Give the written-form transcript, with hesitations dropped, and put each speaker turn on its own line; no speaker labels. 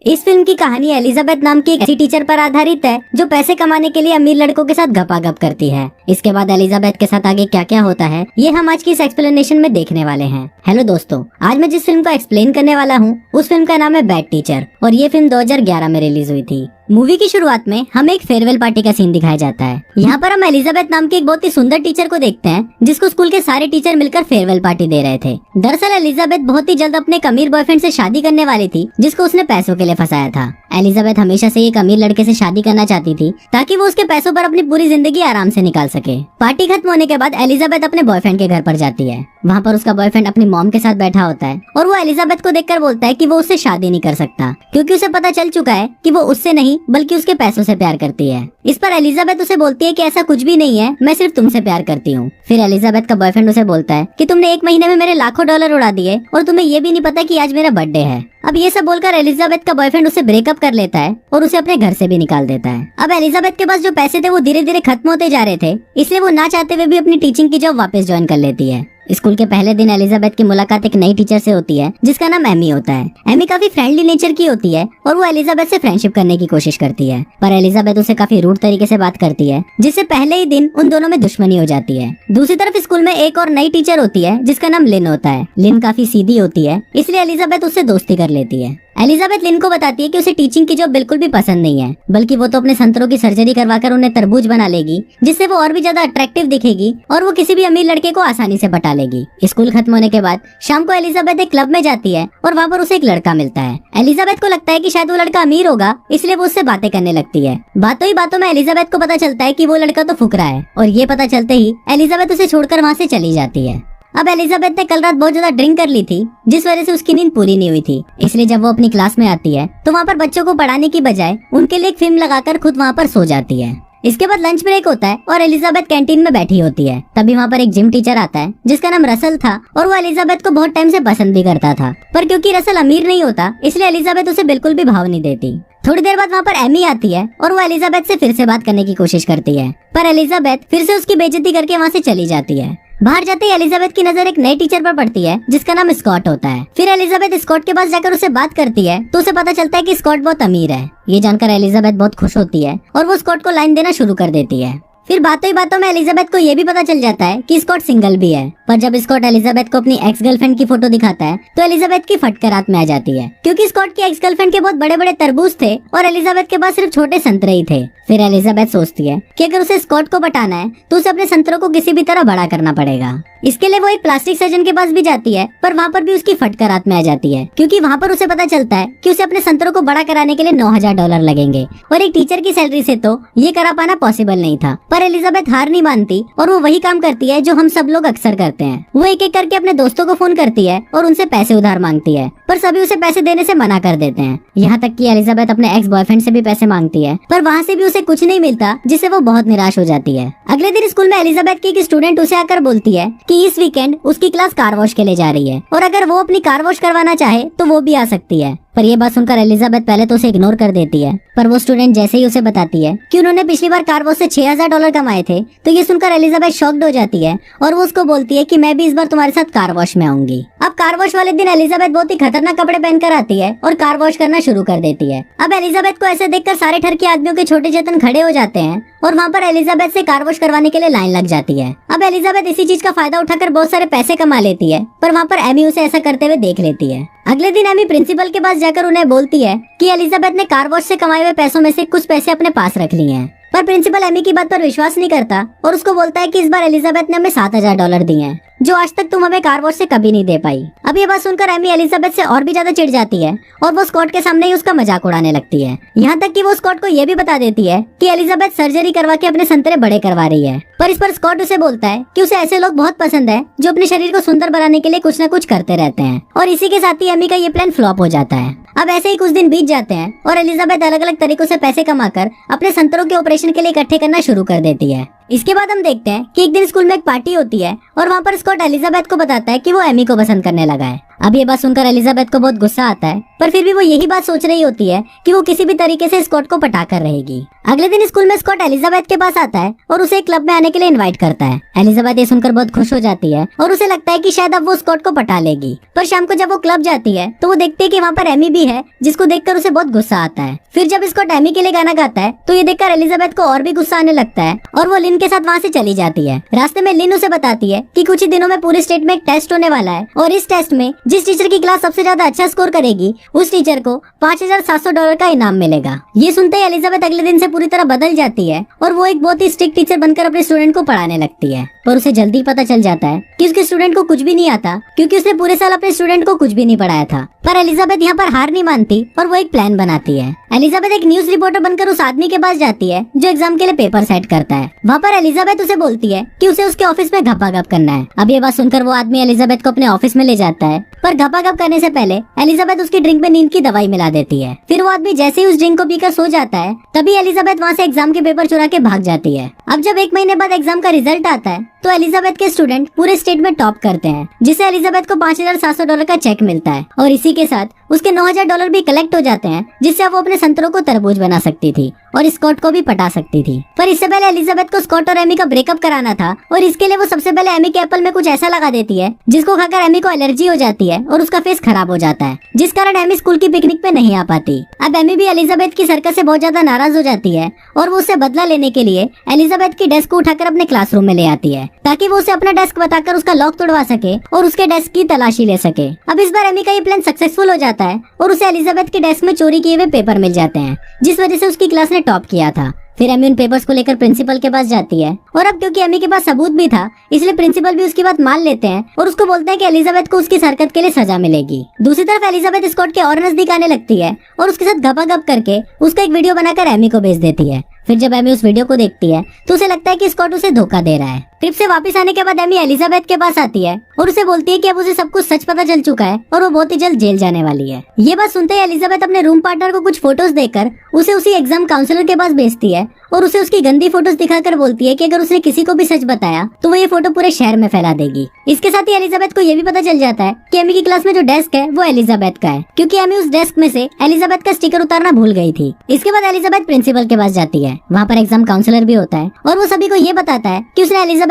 इस फिल्म की कहानी एलिजाबेथ नाम की एक ऐसी टीचर पर आधारित है जो पैसे कमाने के लिए अमीर लड़कों के साथ गपागप करती है। इसके बाद एलिजाबेथ के साथ आगे क्या क्या होता है ये हम आज की इस एक्सप्लेनेशन में देखने वाले हैं। हेलो दोस्तों, आज मैं जिस फिल्म को एक्सप्लेन करने वाला हूँ उस फिल्म का नाम है बैड टीचर और ये फिल्म 2011 में रिलीज हुई थी। मूवी की शुरुआत में हमें एक फेयरवेल पार्टी का सीन दिखाया जाता है। यहाँ पर हम एलिजाबेथ नाम की एक बहुत ही सुंदर टीचर को देखते हैं जिसको स्कूल के सारे टीचर मिलकर फेयरवेल पार्टी दे रहे थे। दरअसल एलिजाबेथ बहुत ही जल्द अपने एक अमीर बॉयफ्रेंड से शादी करने वाली थी जिसको उसने पैसों के लिए फंसाया था। एलिजाबेथ हमेशा से एक अमीर लड़के से शादी करना चाहती थी ताकि वो उसके पैसों पर अपनी पूरी जिंदगी आराम से निकाल सके। पार्टी खत्म होने के बाद एलिजाबेथ अपने बॉयफ्रेंड के घर पर जाती है। वहाँ पर उसका बॉयफ्रेंड अपनी मॉम के साथ बैठा होता है और वो एलिजाबेथ को देखकर बोलता है कि वो उससे शादी नहीं कर सकता क्योंकि उसे पता चल चुका है कि वो उससे नहीं बल्कि उसके पैसों से प्यार करती है। इस पर एलिजाबेथ उसे बोलती है कि ऐसा कुछ भी नहीं है, मैं सिर्फ तुमसे प्यार करती हूँ। फिर एलिजाबेथ का बॉयफ्रेंड उसे बोलता है कि तुमने एक महीने में मेरे लाखों डॉलर उड़ा दिए और तुम्हें ये भी नहीं पता कि आज मेरा बर्थडे है। अब ये सब बोलकर एलिजाबेथ का बॉयफ्रेंड उसे ब्रेकअप कर लेता है और उसे अपने घर से भी निकाल देता है। अब एलिजाबेथ के पास जो पैसे थे वो धीरे धीरे खत्म होते जा रहे थे, इसलिए वो ना चाहते हुए भी अपनी टीचिंग की जॉब वापस ज्वाइन कर लेती है। स्कूल के पहले दिन एलिजाबेथ की मुलाकात एक नई टीचर से होती है जिसका नाम एमी होता है। एमी काफी फ्रेंडली नेचर की होती है और वो एलिजाबेथ से फ्रेंडशिप करने की कोशिश करती है, पर एलिजाबेथ उसे काफी रूड तरीके से बात करती है जिससे पहले ही दिन उन दोनों में दुश्मनी हो जाती है। दूसरी तरफ स्कूल में एक और नई टीचर होती है जिसका नाम लिन होता है। लिन काफी सीधी होती है, इसलिए एलिजाबेथ उससे दोस्ती कर लेती है। एलिजाबेथ लिन को बताती है कि उसे टीचिंग की जॉब बिल्कुल भी पसंद नहीं है, बल्कि वो तो अपने संतरों की सर्जरी करवाकर उन्हें तरबूज बना लेगी जिससे वो और भी ज्यादा अट्रैक्टिव दिखेगी और वो किसी भी अमीर लड़के को आसानी से पटा लेगी। स्कूल खत्म होने के बाद शाम को एलिजाबेथ एक क्लब में जाती है और वहाँ पर उसे एक लड़का मिलता है। एलिजाबेथ को लगता है कि शायद वो लड़का अमीर होगा, इसलिए वो उससे बातें करने लगती है। बातों ही बातों में एलिजाबेथ को पता चलता है कि वो लड़का तो फुकरा है और ये पता चलते ही एलिजाबेथ उसे छोड़कर वहाँ से चली जाती है। अब एलिजाबेथ ने कल रात बहुत ज्यादा ड्रिंक कर ली थी जिस वजह से उसकी नींद पूरी नहीं हुई थी, इसलिए जब वो अपनी क्लास में आती है तो वहाँ पर बच्चों को पढ़ाने की बजाय उनके लिए एक फिल्म लगाकर खुद वहाँ पर सो जाती है। इसके बाद लंच ब्रेक होता है और एलिजाबेथ कैंटीन में बैठी होती है। तभी वहाँ पर एक जिम टीचर आता है जिसका नाम रसल था और वो एलिजाबेथ को बहुत टाइम से पसंद भी करता था, पर क्योंकि रसल अमीर नहीं होता इसलिए एलिजाबेथ उसे बिल्कुल भी भाव नहीं देती। थोड़ी देर बाद वहाँ पर एमी आती है और वो एलिजाबेथ से फिर से बात करने की कोशिश करती है, पर एलिजाबेथ फिर से उसकी बेइज्जती करके वहाँ से चली जाती है। बाहर जाते ही एलिजाबेथ की नजर एक नए टीचर पर पड़ती है जिसका नाम स्कॉट होता है। फिर एलिजाबेथ स्कॉट के पास जाकर उसे बात करती है तो उसे पता चलता है कि स्कॉट बहुत अमीर है। ये जानकर एलिजाबेथ बहुत खुश होती है और वो स्कॉट को लाइन देना शुरू कर देती है। फिर बातों ही बातों में एलिजाबेथ को ये भी पता चल जाता है कि स्कॉट सिंगल भी है, पर जब स्कॉट एलिजाबेथ को अपनी एक्स गर्लफ्रेंड की फोटो दिखाता है तो एलिजाबेथ की फटकर रात में आ जाती है क्योंकि स्कॉट की एक्स गर्लफ्रेंड के बहुत बड़े बड़े तरबूज थे और एलिजाबेथ के पास सिर्फ छोटे संतरे ही थे। फिर एलिजाबेथ सोचती है कि अगर उसे स्कॉट को बटाना है तो उसे अपने संतरों को किसी भी तरह बड़ा करना पड़ेगा। इसके लिए वो एक प्लास्टिक सर्जन के पास भी जाती है, पर वहाँ पर भी उसकी फटकर रात में आ जाती है क्योंकि वहाँ पर उसे पता चलता है कि उसे अपने संतरों को बड़ा कराने के लिए 9,000 डॉलर लगेंगे और एक टीचर की सैलरी से तो ये करा पाना पॉसिबल नहीं था। पर एलिजाबेथ हार नहीं मानती और वो वही काम करती है जो हम सब लोग अक्सर करते हैं। वो एक एक करके अपने दोस्तों को फोन करती है और उनसे पैसे उधार मांगती है, पर सभी उसे पैसे देने से मना कर देते हैं। यहाँ तक कि एलिजाबेथ अपने एक्स बॉयफ्रेंड से भी पैसे मांगती है, पर वहाँ से भी उसे कुछ नहीं मिलता जिससे वो बहुत निराश हो जाती है। अगले दिन स्कूल में एलिजाबेथ की एक स्टूडेंट उसे आकर बोलती है कि इस वीकेंड उसकी क्लास कार वॉश के लिए जा रही है और अगर वो अपनी कार वॉश करवाना चाहे तो वो भी आ सकती है। पर ये बात सुनकर एलिजाबेथ पहले तो उसे इग्नोर कर देती है, पर वो स्टूडेंट जैसे ही उसे बताती है कि उन्होंने पिछली बार कार वॉश से 6,000 डॉलर कमाए थे तो ये सुनकर एलिजाबेथ शॉक्ड हो जाती है और वो उसको बोलती है कि मैं भी इस बार तुम्हारे साथ कार वॉश में आऊंगी। अब कार वॉश वाले दिन एलिजाबेथ बहुत ही खतरनाक कपड़े पहनकर आती है और कार वॉश करना शुरू कर देती है। अब एलिजाबेथ को ऐसे देखकर सारे ठर के आदमियों के छोटे चेतन खड़े हो जाते हैं और वहाँ पर एलिजाबेथ से कार वॉश करवाने के लिए लाइन लग जाती है। अब एलिजाबेथ इसी चीज का फायदा उठाकर बहुत सारे पैसे कमा लेती है, पर वहाँ पर एमी उसे ऐसा करते हुए देख लेती है। अगले दिन एमी प्रिंसिपल के पास जाकर उन्हें बोलती है कि एलिजाबेथ ने कार वॉश से कमाए हुए पैसों में से कुछ पैसे अपने पास रख लिए हैं, पर प्रिंसिपल एमी की बात पर विश्वास नहीं करता और उसको बोलता है कि इस बार एलिजाबेथ ने हमें 7,000 डॉलर दिए हैं जो आज तक तुम हमें कार वॉश से कभी नहीं दे पाई। अब ये बात सुनकर एमी एलिजाबेथ से और भी ज्यादा चिढ़ जाती है और वो स्कॉट के सामने ही उसका मजाक उड़ाने लगती है। यहाँ तक कि वो स्कॉट को ये भी बता देती है कि एलिजाबेथ सर्जरी करवा के अपने संतरे बड़े करवा रही है, पर इस पर स्कॉट उसे बोलता है कि उसे ऐसे लोग बहुत पसंद है जो अपने शरीर को सुंदर बनाने के लिए कुछ न कुछ करते रहते हैं और इसी के साथ ही एमी का ये प्लान फ्लॉप हो जाता है। अब ऐसे ही कुछ दिन बीत जाते हैं और एलिजाबेथ अलग अलग तरीकों से पैसे कमाकर अपने संतरों के ऑपरेशन के लिए इकट्ठे करना शुरू कर देती है। इसके बाद हम देखते हैं कि एक दिन स्कूल में एक पार्टी होती है और वहाँ पर स्कॉट एलिजाबेथ को बताता है कि वो एमी को पसंद करने लगा है अब ये बात सुनकर एलिजाबेथ को बहुत गुस्सा आता है, पर फिर भी वो यही बात सोच रही होती है कि वो किसी भी तरीके से स्कॉट को पटा कर रहेगी। अगले दिन स्कूल में स्कॉट एलिजाबेथ के पास आता है और उसे क्लब में आने के लिए इनवाइट करता है। एलिजाबेथ ये सुनकर बहुत खुश हो जाती है और उसे लगता है कि शायद अब वो स्कॉट को पटा लेगी। पर शाम को जब वो क्लब जाती है तो वो देखती है कि वहाँ पर एमी भी है, जिसको देखकर उसे बहुत गुस्सा आता है। फिर जब स्कॉट एमी के लिए गाना गाता है तो ये देखकर एलिजाबेथ को और भी गुस्सा आने लगता है और वो लिन के साथ वहाँ से चली जाती है। रास्ते में लिन उसे बताती है कि कुछ ही दिनों में पूरे स्टेट में एक टेस्ट होने वाला है और इस टेस्ट में जिस टीचर की क्लास सबसे ज्यादा अच्छा स्कोर करेगी उस टीचर को $5,700 का इनाम मिलेगा। ये सुनते ही एलिजाबेथ अगले दिन से पूरी तरह बदल जाती है और वो एक बहुत ही स्ट्रिक्ट टीचर बनकर अपने स्टूडेंट को पढ़ाने लगती है। पर उसे जल्दी पता चल जाता है कि उसके स्टूडेंट को कुछ भी नहीं आता, क्योंकि उसने पूरे साल अपने स्टूडेंट को कुछ भी नहीं पढ़ाया था। पर एलिजाबेथ यहाँ पर हार नहीं मानती और वो एक प्लान बनाती है। एलिजाबेथ एक न्यूज रिपोर्टर बनकर उस आदमी के पास जाती है जो एग्जाम के लिए पेपर सेट करता है। वहाँ पर एलिजाबेथ उसे बोलती है कि उसे उसके ऑफिस में घपाघप करना है। अब ये बात सुनकर वो आदमी एलिजाबेथ को अपने ऑफिस में ले जाता है, पर घपाघप करने से पहले एलिजाबेथ उसकी ड्रिंक में नींद की दवाई मिला देती है। फिर वो आदमी जैसे ही उस ड्रिंक को पीकर सो जाता है तभी एलिजाबेथ वहाँ से एग्जाम के पेपर चुरा के भाग जाती है। अब जब 1 महीने बाद एग्जाम का रिजल्ट आता है तो एलिजाबेथ के स्टूडेंट पूरे स्टेट में टॉप करते हैं, जिससे एलिजाबेथ को $5,700 का चेक मिलता है और इसी के साथ उसके $9,000 भी कलेक्ट हो जाते हैं, जिससे वो अपने संतरों को तरबूज बना सकती थी और स्कॉट को भी पटा सकती थी। पर इससे पहले एलिजाबेथ को स्कॉट और एमी का ब्रेकअप कराना था और इसके लिए वो सबसे पहले एमी के एप्पल में कुछ ऐसा लगा देती है जिसको खाकर एमी को एलर्जी हो जाती है और उसका फेस खराब हो जाता है, जिस कारण एमी स्कूल की पिकनिक पे नहीं आ पाती। अब एमी भी एलिजाबेथ की हरकत से बहुत ज्यादा नाराज हो जाती है और वो उससे बदला लेने के लिए एलिजाबेथ की डेस्क को उठाकर अपने क्लासरूम में ले आती है ताकि वो उसे अपना डेस्क बताकर उसका लॉक तोड़वा सके और उसके डेस्क की तलाशी ले सके। अब इस बार एमी का ये प्लान सक्सेसफुल हो जाता है और उसे एलिजाबेथ के डेस्क में चोरी किए हुए पेपर मिल जाते हैं, जिस वजह से उसकी क्लास ने टॉप किया था। फिर एमी उन पेपर्स को लेकर प्रिंसिपल के पास जाती है और अब क्योंकि एमी के पास सबूत भी था इसलिए प्रिंसिपल भी उसकी बात मान लेते हैं और उसको बोलते हैं कि एलिजाबेथ को उसकी हरकत के लिए सजा मिलेगी। दूसरी तरफ एलिजाबेथ स्कॉट के और नजदीक आने लगती है और उसके साथ घपाघप करके उसका एक वीडियो बनाकर एमी को भेज देती है। फिर जब एमी उस वीडियो को देखती है तो उसे लगता है कि स्कॉट उसे धोखा दे रहा है। ट्रिप से वापस आने के बाद एमी एलिजाबेथ के पास आती है और उसे बोलती है कि अब उसे सब कुछ सच पता चल चुका है और वो बहुत ही जल्द जेल जाने वाली है। ये बात सुनते ही एलिजाबेथ अपने रूम पार्टनर को कुछ फोटोज देकर उसे उसी एग्जाम काउंसलर के पास भेजती है और उसे उसकी गंदी फोटोज दिखाकर बोलती है कि अगर उसने किसी को भी सच बताया तो वो ये फोटो पूरे शहर में फैला देगी। इसके साथ ही एलिजाबेथ को ये भी पता चल जाता है कि एमी की क्लास में जो डेस्क है वो एलिजाबेथ का है, क्योंकि एमी उस डेस्क में से एलिजाबेथ का स्टिकर उतारना भूल गई थी। इसके बाद एलिजाबेथ प्रिंसिपल के पास जाती है। वहाँ पर एग्जाम काउंसलर भी होता है और वो सभी को ये बताता है कि उसने एलिजाबेथ